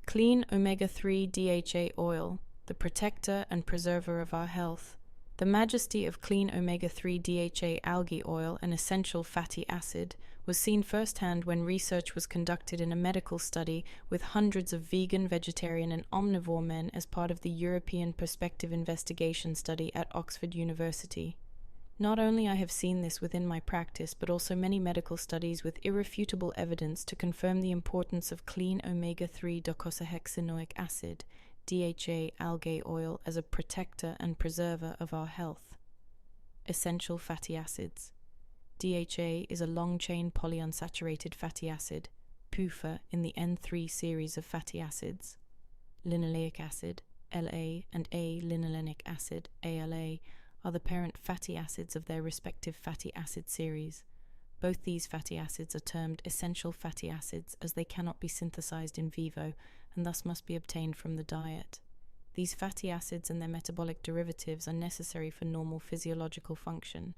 Clean omega-3 DHA oil, the protector and preserver of our health. The majesty of clean omega-3 DHA algae oil, an essential fatty acid, was seen firsthand when research was conducted in a medical study with hundreds of vegan, vegetarian, and omnivore men as part of the European Perspective Investigation study at Oxford University. Not only I have seen this within my practice, but also many medical studies with irrefutable evidence to confirm the importance of clean omega-3 docosahexaenoic acid, DHA algae oil, as a protector and preserver of our health. Essential fatty acids. DHA is a long-chain polyunsaturated fatty acid, PUFA, in the N3 series of fatty acids. Linoleic acid, La, and A-linolenic acid, ALA, are the parent fatty acids of their respective fatty acid series. Both these fatty acids are termed essential fatty acids as they cannot be synthesized in vivo and thus must be obtained from the diet. These fatty acids and their metabolic derivatives are necessary for normal physiological function.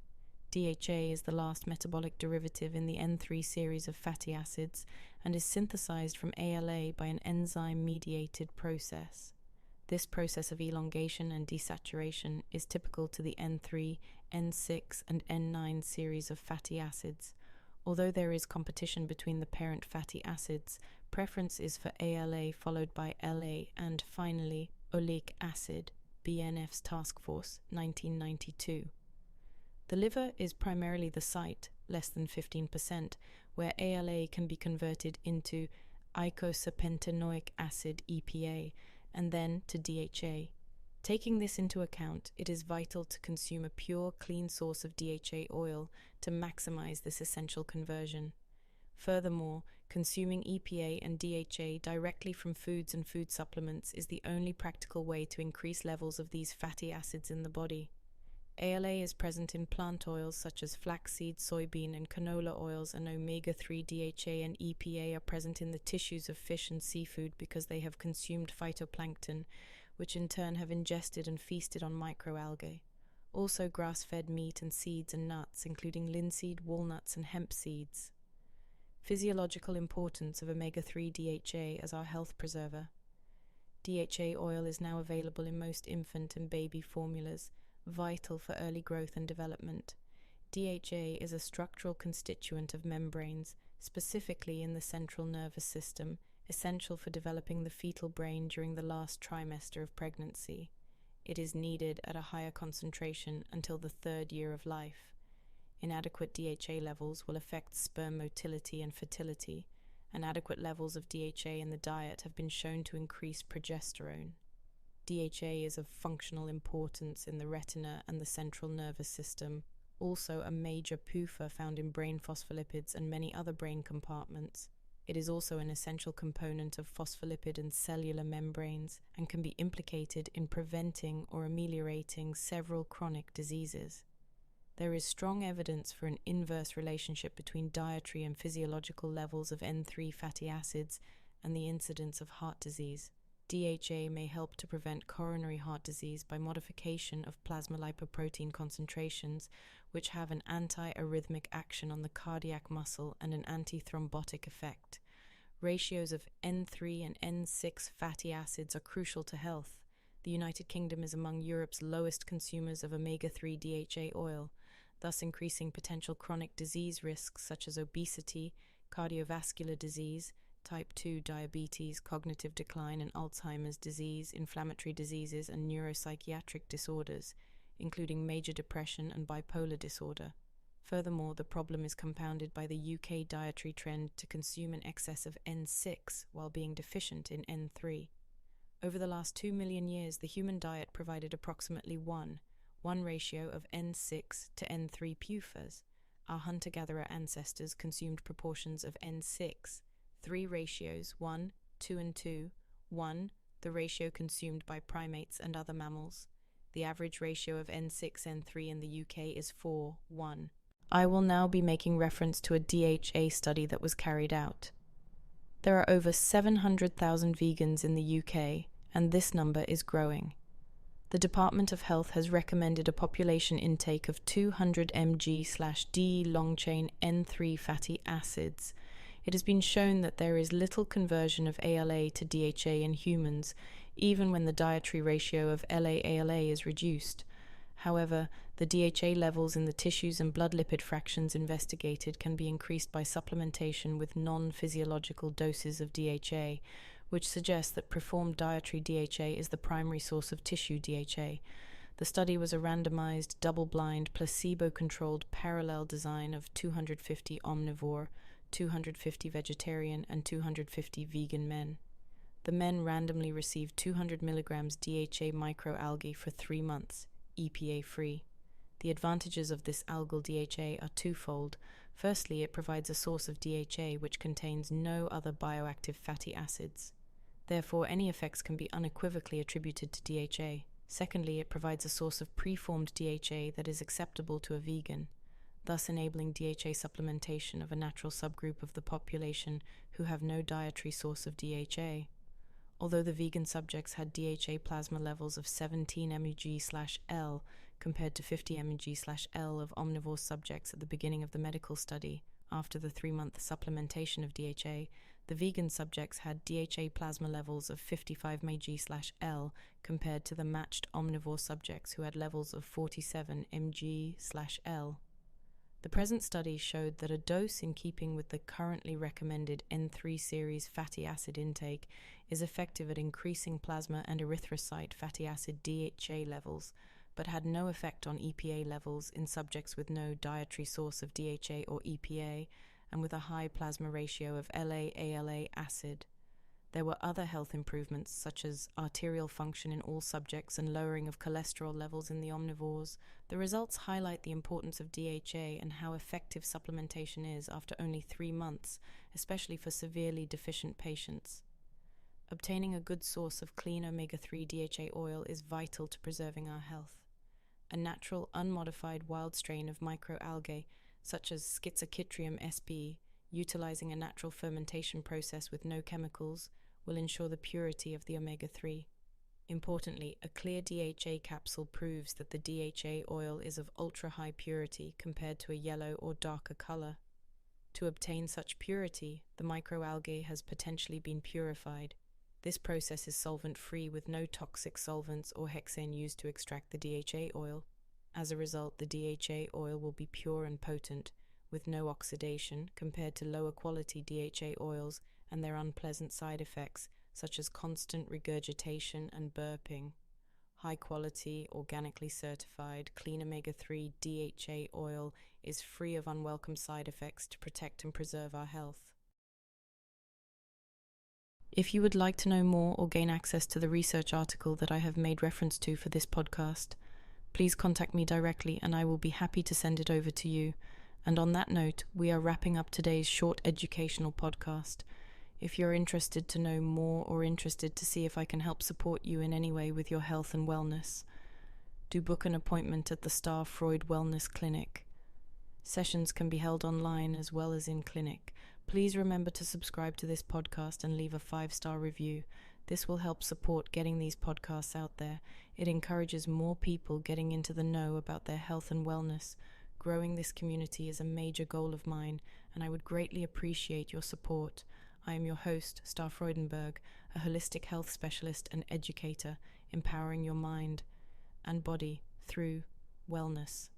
DHA is the last metabolic derivative in the N3 series of fatty acids and is synthesized from ALA by an enzyme-mediated process. This process of elongation and desaturation is typical to the N3, N6, and N9 series of fatty acids. Although there is competition between the parent fatty acids, preference is for ALA followed by LA and finally oleic acid, BNF's Task Force, 1992. The liver is primarily the site, less than 15%, where ALA can be converted into eicosapentaenoic acid, EPA, and then to DHA. Taking this into account, it is vital to consume a pure, clean source of DHA oil to maximize this essential conversion. Furthermore, consuming EPA and DHA directly from foods and food supplements is the only practical way to increase levels of these fatty acids in the body. ALA is present in plant oils such as flaxseed, soybean, and canola oils, and omega-3 DHA and EPA are present in the tissues of fish and seafood because they have consumed phytoplankton, which in turn have ingested and feasted on microalgae. Also grass-fed meat and seeds and nuts, including linseed, walnuts, and hemp seeds. Physiological importance of omega-3 DHA as our health preserver. DHA oil is now available in most infant and baby formulas, vital for early growth and development. DHA is a structural constituent of membranes, specifically in the central nervous system, essential for developing the fetal brain during the last trimester of pregnancy. It is needed at a higher concentration until the 3rd year of life. Inadequate DHA levels will affect sperm motility and fertility. Inadequate levels of DHA in the diet have been shown to increase progesterone. DHA is of functional importance in the retina and the central nervous system, also a major PUFA found in brain phospholipids and many other brain compartments. It is also an essential component of phospholipid and cellular membranes and can be implicated in preventing or ameliorating several chronic diseases. There is strong evidence for an inverse relationship between dietary and physiological levels of N3 fatty acids and the incidence of heart disease. DHA may help to prevent coronary heart disease by modification of plasma lipoprotein concentrations, which have an anti-arrhythmic action on the cardiac muscle and an antithrombotic effect. Ratios of N3 and N6 fatty acids are crucial to health. The United Kingdom is among Europe's lowest consumers of omega-3 DHA oil, thus increasing potential chronic disease risks such as obesity, cardiovascular disease, type 2 diabetes, cognitive decline and Alzheimer's disease, inflammatory diseases, and neuropsychiatric disorders, including major depression and bipolar disorder. Furthermore, the problem is compounded by the UK dietary trend to consume an excess of N6 while being deficient in N3. Over the last 2 million years, the human diet provided approximately 1 ratio of N6 to N3 PUFAs. Our hunter-gatherer ancestors consumed proportions of N6, 3 ratios, 1, 2 and 2, 1, the ratio consumed by primates and other mammals. The average ratio of N6-N3 in the UK is 4, 1. I will now be making reference to a DHA study that was carried out. There are over 700,000 vegans in the UK, and this number is growing. The Department of Health has recommended a population intake of 200 mg/d long-chain N3 fatty acids, It has been shown that there is little conversion of ALA to DHA in humans, even when the dietary ratio of LA-ALA is reduced. However, the DHA levels in the tissues and blood lipid fractions investigated can be increased by supplementation with non-physiological doses of DHA, which suggests that performed dietary DHA is the primary source of tissue DHA. The study was a randomized, double-blind, placebo-controlled parallel design of 250 omnivore, 250 vegetarian, and 250 vegan men. The men randomly received 200 milligrams DHA microalgae for 3 months, EPA-free. The advantages of this algal DHA are twofold. Firstly, it provides a source of DHA which contains no other bioactive fatty acids. Therefore, any effects can be unequivocally attributed to DHA. Secondly, it provides a source of preformed DHA that is acceptable to a vegan, thus enabling DHA supplementation of a natural subgroup of the population who have no dietary source of DHA. Although the vegan subjects had DHA plasma levels of 17 mg/L compared to 50 mg/L of omnivore subjects at the beginning of the medical study, after the 3-month supplementation of DHA, the vegan subjects had DHA plasma levels of 55 mg/L compared to the matched omnivore subjects who had levels of 47 mg/L. The present study showed that a dose in keeping with the currently recommended N3 series fatty acid intake is effective at increasing plasma and erythrocyte fatty acid DHA levels, but had no effect on EPA levels in subjects with no dietary source of DHA or EPA and with a high plasma ratio of LA-ALA acid. There were other health improvements such as arterial function in all subjects and lowering of cholesterol levels in the omnivores. The results highlight the importance of DHA and how effective supplementation is after only 3 months, especially for severely deficient patients. Obtaining a good source of clean omega-3 DHA oil is vital to preserving our health. A natural, unmodified wild strain of microalgae, such as Schizochytrium sp, utilizing a natural fermentation process with no chemicals, will ensure the purity of the omega-3. Importantly, a clear DHA capsule proves that the DHA oil is of ultra-high purity compared to a yellow or darker color. To obtain such purity, the microalgae has potentially been purified. This process is solvent-free with no toxic solvents or hexane used to extract the DHA oil. As a result, the DHA oil will be pure and potent, with no oxidation, compared to lower-quality DHA oils and their unpleasant side effects, such as constant regurgitation and burping. High-quality, organically certified, clean omega-3 DHA oil is free of unwelcome side effects to protect and preserve our health. If you would like to know more or gain access to the research article that I have made reference to for this podcast, please contact me directly and I will be happy to send it over to you. And on that note, we are wrapping up today's short educational podcast. If you're interested to know more or interested to see if I can help support you in any way with your health and wellness, do book an appointment at the Star Freud Wellness Clinic. Sessions can be held online as well as in clinic. Please remember to subscribe to this podcast and leave a 5-star review. This will help support getting these podcasts out there. It encourages more people getting into the know about their health and wellness. Growing this community is a major goal of mine, and I would greatly appreciate your support. I am your host, Star Freudenberg, a holistic health specialist and educator, empowering your mind and body through wellness.